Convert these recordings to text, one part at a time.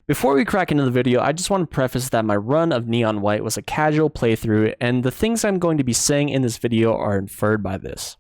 Before we crack into the video, I just want to preface that my run of Neon White was a casual playthrough, and the things I'm going to be saying in this video are inferred by this.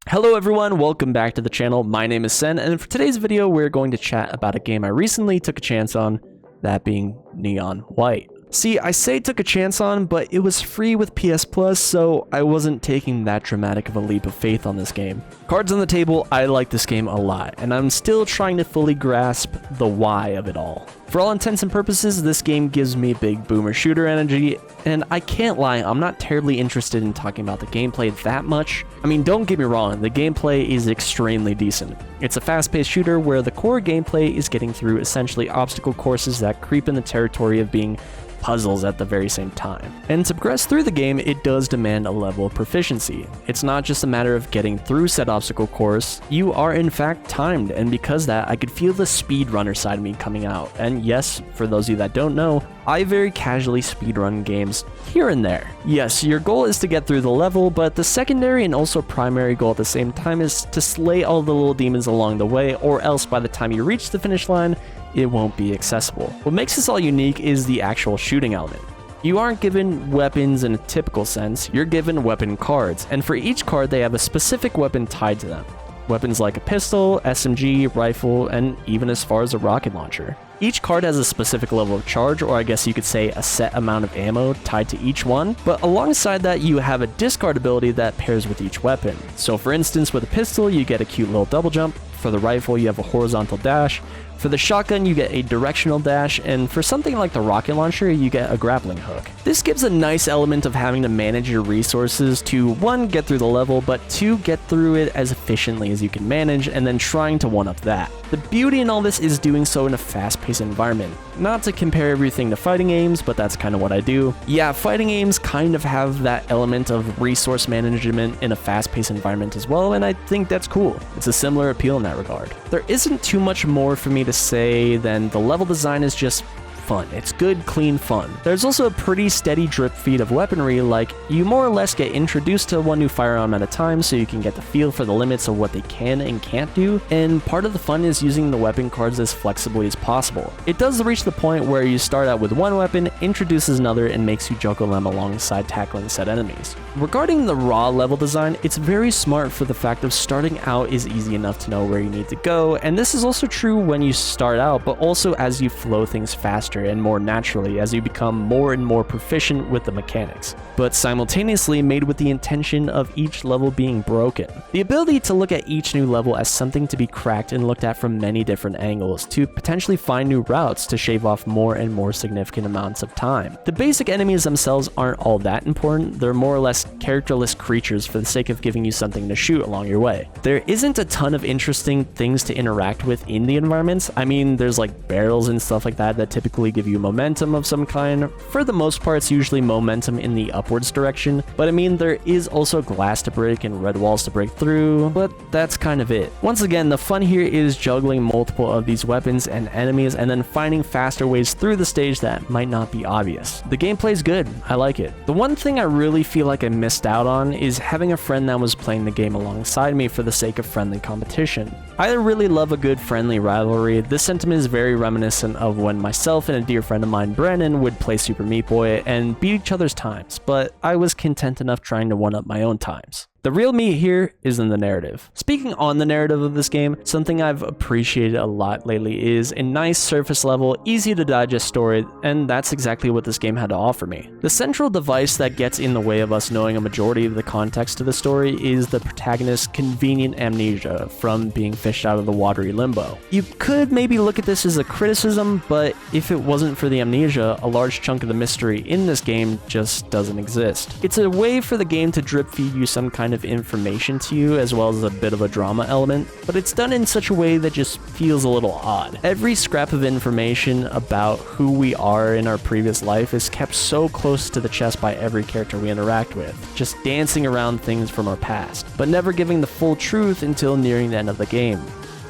Hello everyone, welcome back to the channel. My name is Sen, and for today's video, we're going to chat about a game I recently took a chance on, that being Neon White. See, I say took a chance on, but it was free with PS Plus, so I wasn't taking that dramatic of a leap of faith on this game. Cards on the table, I like this game a lot, and I'm still trying to fully grasp the why of it all. For all intents and purposes, this game gives me big boomer shooter energy, and I can't lie, I'm not terribly interested in talking about the gameplay that much. I mean, don't get me wrong, the gameplay is extremely decent. It's a fast-paced shooter where the core gameplay is getting through essentially obstacle courses that creep in the territory of being puzzles at the very same time. And to progress through the game, it does demand a level of proficiency. It's not just a matter of getting through said obstacle course, you are in fact timed, and because of that, I could feel the speedrunner side of me coming out. And yes, for those of you that don't know, I very casually speedrun games here and there. Yes, your goal is to get through the level, but the secondary and also primary goal at the same time is to slay all the little demons along the way, or else by the time you reach the finish line, it won't be accessible. What makes this all unique is the actual shooting element. You aren't given weapons in a typical sense, you're given weapon cards, and for each card they have a specific weapon tied to them. Weapons like a pistol, SMG, rifle, and even as far as a rocket launcher. Each card has a specific level of charge, or I guess you could say a set amount of ammo tied to each one, but alongside that you have a discard ability that pairs with each weapon. So for instance, with a pistol you get a cute little double jump, for the rifle you have a horizontal dash, for the shotgun you get a directional dash, and for something like the rocket launcher you get a grappling hook. This gives a nice element of having to manage your resources to 1, get through the level, but 2, get through it as efficiently as you can manage, and then trying to one-up that. The beauty in all this is doing so in a fast-paced environment. Not to compare everything to fighting games, but that's kind of what I do. Yeah, fighting games kind of have that element of resource management in a fast-paced environment as well, and I think that's cool. It's a similar appeal in that regard. There isn't too much more for me to say than the level design is just fun. It's good, clean fun. There's also a pretty steady drip feed of weaponry, like you more or less get introduced to one new firearm at a time so you can get the feel for the limits of what they can and can't do, and part of the fun is using the weapon cards as flexibly as possible. It does reach the point where you start out with one weapon, introduces another, and makes you juggle them alongside tackling said enemies. Regarding the raw level design, it's very smart for the fact of starting out is easy enough to know where you need to go, and this is also true when you start out, but also as you flow things faster and more naturally as you become more and more proficient with the mechanics, but simultaneously made with the intention of each level being broken. The ability to look at each new level as something to be cracked and looked at from many different angles to potentially find new routes to shave off more and more significant amounts of time. The basic enemies themselves aren't all that important, they're more or less characterless creatures for the sake of giving you something to shoot along your way. There isn't a ton of interesting things to interact with in the environments. I mean, there's like barrels and stuff like that that typically give you momentum of some kind. For the most part, it's usually momentum in the upwards direction, but I mean, there is also glass to break and red walls to break through, but that's kind of it. Once again, the fun here is juggling multiple of these weapons and enemies and then finding faster ways through the stage that might not be obvious. The gameplay's good, I like it. The one thing I really feel like I missed out on is having a friend that was playing the game alongside me for the sake of friendly competition. I really love a good friendly rivalry. This sentiment is very reminiscent of when myself and a dear friend of mine, Brennan, would play Super Meat Boy and beat each other's times, but I was content enough trying to one-up my own times. The real meat here is in the narrative. Speaking on the narrative of this game, something I've appreciated a lot lately is a nice surface level, easy to digest story, and that's exactly what this game had to offer me. The central device that gets in the way of us knowing a majority of the context of the story is the protagonist's convenient amnesia from being fished out of the watery limbo. You could maybe look at this as a criticism, but if it wasn't for the amnesia, a large chunk of the mystery in this game just doesn't exist. It's a way for the game to drip feed you some kind of information to you, as well as a bit of a drama element, but it's done in such a way that just feels a little odd. Every scrap of information about who we are in our previous life is kept so close to the chest by every character we interact with, just dancing around things from our past, but never giving the full truth until nearing the end of the game.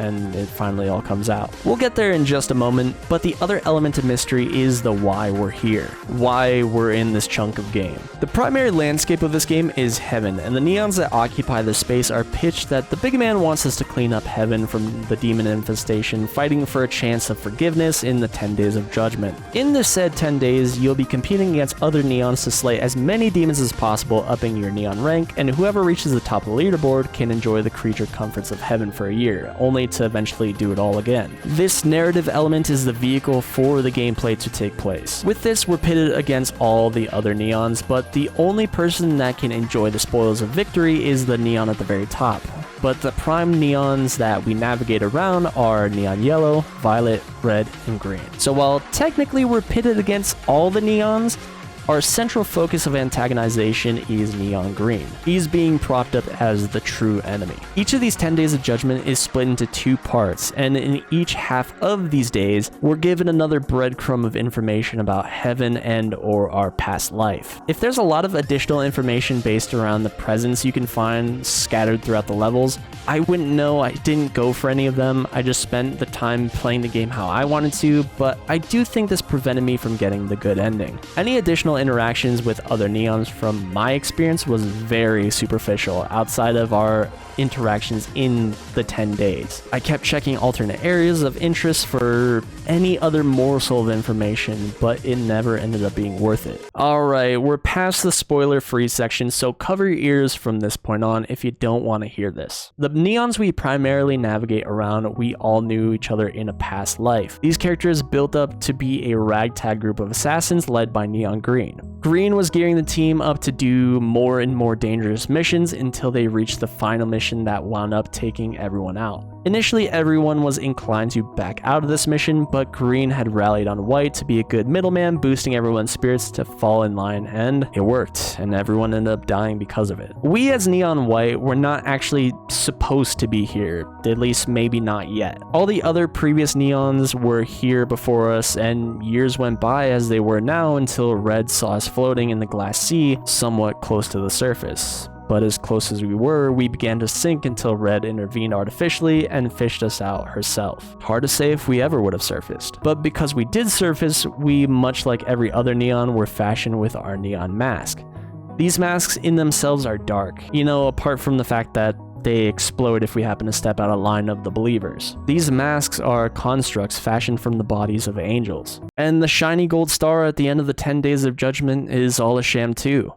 and it finally all comes out. We'll get there in just a moment, but the other element of mystery is the why we're here, why we're in this chunk of game. The primary landscape of this game is heaven, and the neons that occupy this space are pitched that the big man wants us to clean up heaven from the demon infestation, fighting for a chance of forgiveness in the 10 days of judgment. In the said 10 days, you'll be competing against other neons to slay as many demons as possible, upping your neon rank, and whoever reaches the top of the leaderboard can enjoy the creature comforts of heaven for a year, only to eventually do it all again. This narrative element is the vehicle for the gameplay to take place. With this, we're pitted against all the other neons, but the only person that can enjoy the spoils of victory is the neon at the very top. But the prime neons that we navigate around are neon yellow, violet, red, and green. So while technically we're pitted against all the neons, our central focus of antagonization is neon green. He's being propped up as the true enemy. Each of these 10 days of judgment is split into 2 parts, and in each half of these days, we're given another breadcrumb of information about heaven and or our past life. If there's a lot of additional information based around the presents you can find scattered throughout the levels, I wouldn't know. I didn't go for any of them. I just spent the time playing the game how I wanted to, but I do think this prevented me from getting the good ending. Any additional interactions with other neons from my experience was very superficial outside of our interactions in the 10 days. I kept checking alternate areas of interest for any other morsel of information, but it never ended up being worth it. Alright, we're past the spoiler-free section, so cover your ears from this point on if you don't want to hear this. The neons we primarily navigate around, we all knew each other in a past life. These characters built up to be a ragtag group of assassins led by Neon Green. Green was gearing the team up to do more and more dangerous missions until they reached the final mission that wound up taking everyone out. Initially, everyone was inclined to back out of this mission, but Green had rallied on White to be a good middleman, boosting everyone's spirits to fall in line, and it worked, and everyone ended up dying because of it. We as Neon White were not actually supposed to be here, at least maybe not yet. All the other previous Neons were here before us, and years went by as they were now until Red saw us floating in the glass sea, somewhat close to the surface. But as close as we were, we began to sink until Red intervened artificially and fished us out herself. Hard to say if we ever would have surfaced. But because we did surface, we, much like every other neon, were fashioned with our neon mask. These masks in themselves are dark, apart from the fact that they explode if we happen to step out of line of the believers. These masks are constructs fashioned from the bodies of angels. And the shiny gold star at the end of the 10 days of judgment is all a sham too.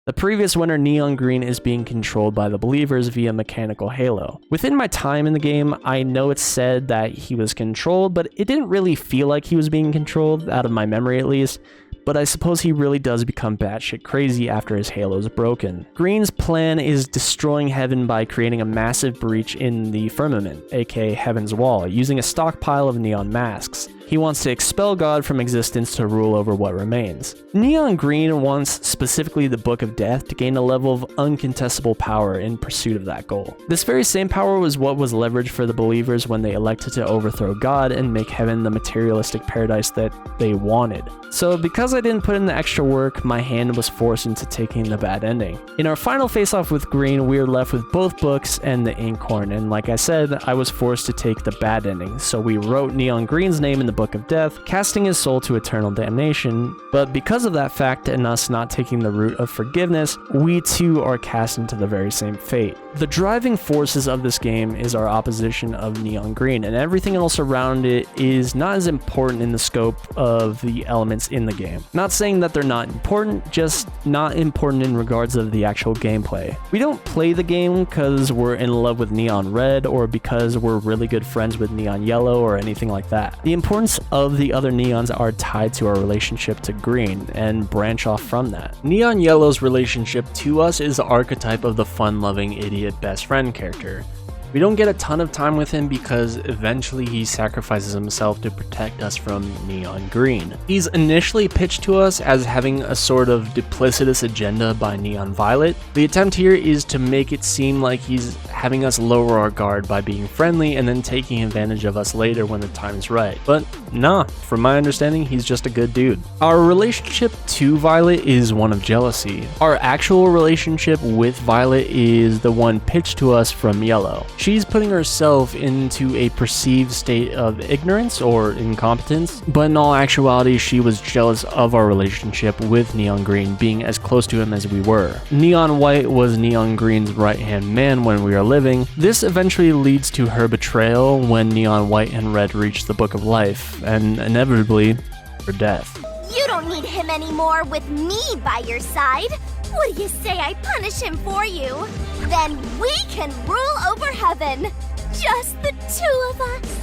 The previous winner, Neon Green, is being controlled by the believers via mechanical halo. Within my time in the game, I know it's said that he was controlled, but it didn't really feel like he was being controlled, out of my memory at least. But I suppose he really does become batshit crazy after his halo is broken. Green's plan is destroying heaven by creating a massive breach in the firmament, aka Heaven's Wall, using a stockpile of neon masks. He wants to expel God from existence to rule over what remains. Neon Green wants specifically the Book of Death to gain a level of uncontestable power in pursuit of that goal. This very same power was what was leveraged for the believers when they elected to overthrow God and make heaven the materialistic paradise that they wanted. So because I didn't put in the extra work, my hand was forced into taking the bad ending. In our final face-off with Green, we were left with both books and the inkhorn, and like I said, I was forced to take the bad ending, so we wrote Neon Green's name in the Book of Death, casting his soul to eternal damnation. But because of that fact and us not taking the route of forgiveness, we too are cast into the very same fate. The driving forces of this game is our opposition of Neon Green, and everything else around it is not as important in the scope of the elements in the game. Not saying that they're not important, just not important in regards of the actual gameplay. We don't play the game because we're in love with Neon Red or because we're really good friends with Neon Yellow or anything like that. The importance of the other neons are tied to our relationship to Green and branch off from that. Neon Yellow's relationship to us is the archetype of the fun-loving idiot best friend character. We don't get a ton of time with him because eventually he sacrifices himself to protect us from Neon Green. He's initially pitched to us as having a sort of duplicitous agenda by Neon Violet. The attempt here is to make it seem like he's having us lower our guard by being friendly and then taking advantage of us later when the time is right. But Nah, from my understanding, he's just a good dude. Our relationship to Violet is one of jealousy. Our actual relationship with Violet is the one pitched to us from Yellow. She's putting herself into a perceived state of ignorance or incompetence, but in all actuality, she was jealous of our relationship with Neon Green being as close to him as we were. Neon White was Neon Green's right-hand man when we were living. This eventually leads to her betrayal when Neon White and Red reach the Book of Life, and inevitably, her death. You don't need him anymore with me by your side. What do you say I punish him for you? Then we can rule over heaven. Just the two of us.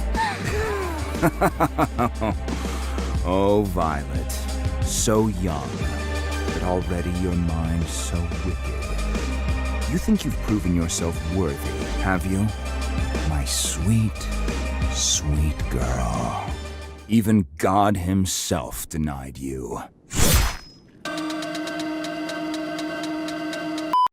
Oh, Violet. So young, but already your mind so wicked. You think you've proven yourself worthy, have you? My sweet, sweet girl. Even God himself denied you.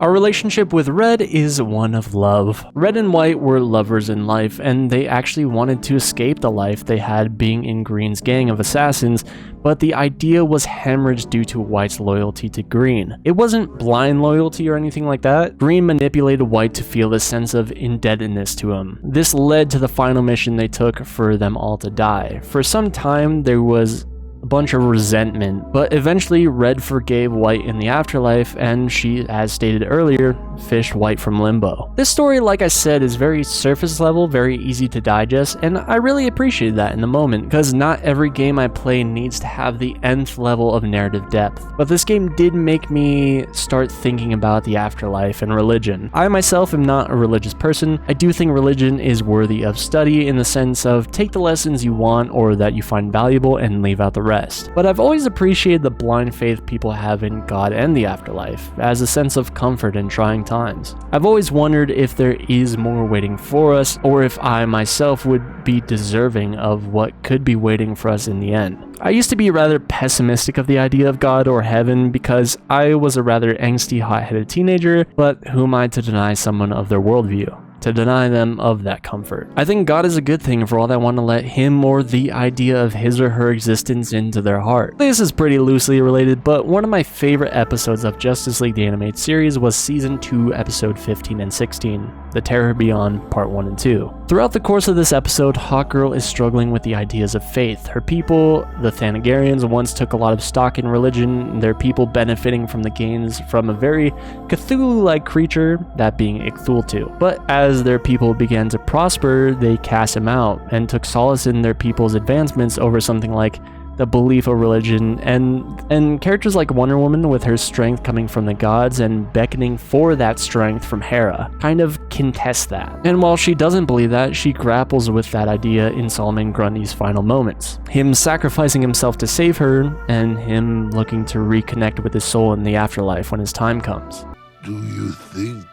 Our relationship with Red is one of love. Red and White were lovers in life, and they actually wanted to escape the life they had being in Green's gang of assassins, but the idea was hemorrhaged due to White's loyalty to Green. It wasn't blind loyalty or anything like that. Green manipulated White to feel a sense of indebtedness to him. This led to the final mission they took for them all to die. For some time, there was a bunch of resentment, but eventually Red forgave White in the afterlife, and she, as stated earlier, fished White from limbo. This story, like I said, is very surface level, very easy to digest, and I really appreciated that in the moment, because not every game I play needs to have the nth level of narrative depth. But this game did make me start thinking about the afterlife and religion. I myself am not a religious person. I do think religion is worthy of study in the sense of take the lessons you want or that you find valuable and leave out the rest. But I've always appreciated the blind faith people have in God and the afterlife as a sense of comfort in trying times. I've always wondered if there is more waiting for us, or if I myself would be deserving of what could be waiting for us in the end. I used to be rather pessimistic of the idea of God or heaven because I was a rather angsty, hot-headed teenager, but who am I to deny someone of their worldview? To deny them of that comfort. I think God is a good thing for all that want to let him or the idea of his or her existence into their heart. This is pretty loosely related, but one of my favorite episodes of Justice League the Animated Series was Season 2, Episode 15 and 16, The Terror Beyond, Part 1 and 2. Throughout the course of this episode, Hawkgirl is struggling with the ideas of faith. Her people, the Thanagarians, once took a lot of stock in religion, their people benefiting from the gains from a very Cthulhu-like creature, that being Icthultu. But as their people began to prosper, they cast him out and took solace in their people's advancements over something like the belief of religion, and characters like Wonder Woman with her strength coming from the gods and beckoning for that strength from Hera kind of contest that. And while she doesn't believe that, she grapples with that idea in Solomon Grundy's final moments. Him sacrificing himself to save her, and him looking to reconnect with his soul in the afterlife when his time comes. Do you think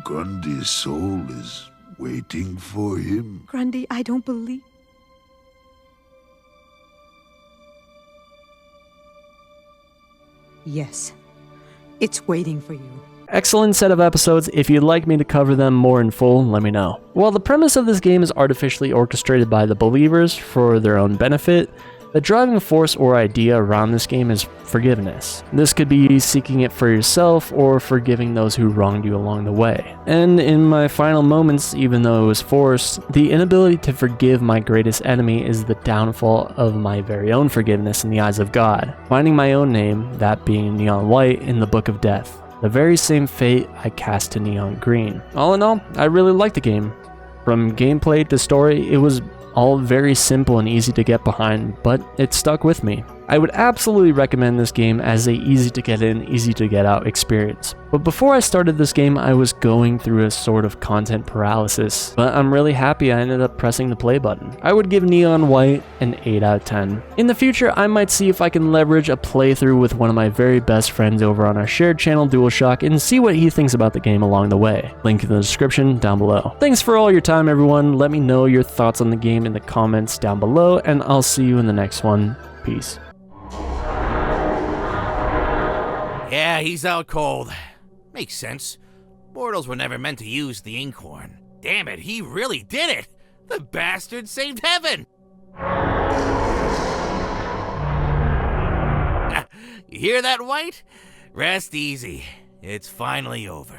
Grundy's soul is waiting for him? Grundy, I don't believe... Yes, it's waiting for you. Excellent set of episodes. If you'd like me to cover them more in full, let me know. While the premise of this game is artificially orchestrated by the believers for their own benefit, the driving force or idea around this game is forgiveness. This could be seeking it for yourself or forgiving those who wronged you along the way. And in my final moments, even though it was forced, the inability to forgive my greatest enemy is the downfall of my very own forgiveness in the eyes of God. Finding my own name, that being Neon White, in the Book of Death. The very same fate I cast to Neon Green. All in all, I really liked the game. From gameplay to story, it was all very simple and easy to get behind, but it stuck with me. I would absolutely recommend this game as a easy to get in, easy to get out experience. But before I started this game, I was going through a sort of content paralysis, but I'm really happy I ended up pressing the play button. I would give Neon White an 8 out of 10. In the future, I might see if I can leverage a playthrough with one of my very best friends over on our shared channel DualShock and see what he thinks about the game along the way. Link in the description down below. Thanks for all your time, everyone. Let me know your thoughts on the game in the comments down below, and I'll see you in the next one. Peace. Yeah, he's out cold. Makes sense. Mortals were never meant to use the inkhorn. Damn it, he really did it! The bastard saved heaven! You hear that, White? Rest easy. It's finally over.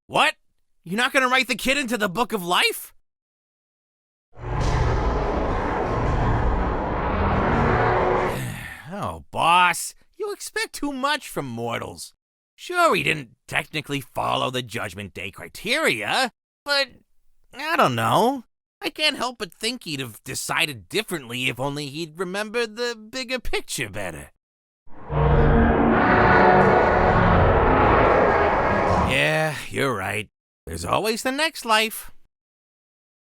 What? You're not gonna write the kid into the Book of Life? Oh, boss, you expect too much from mortals. Sure, he didn't technically follow the Judgment Day criteria, but I don't know. I can't help but think he'd have decided differently if only he'd remembered the bigger picture better. Yeah, you're right. There's always the next life.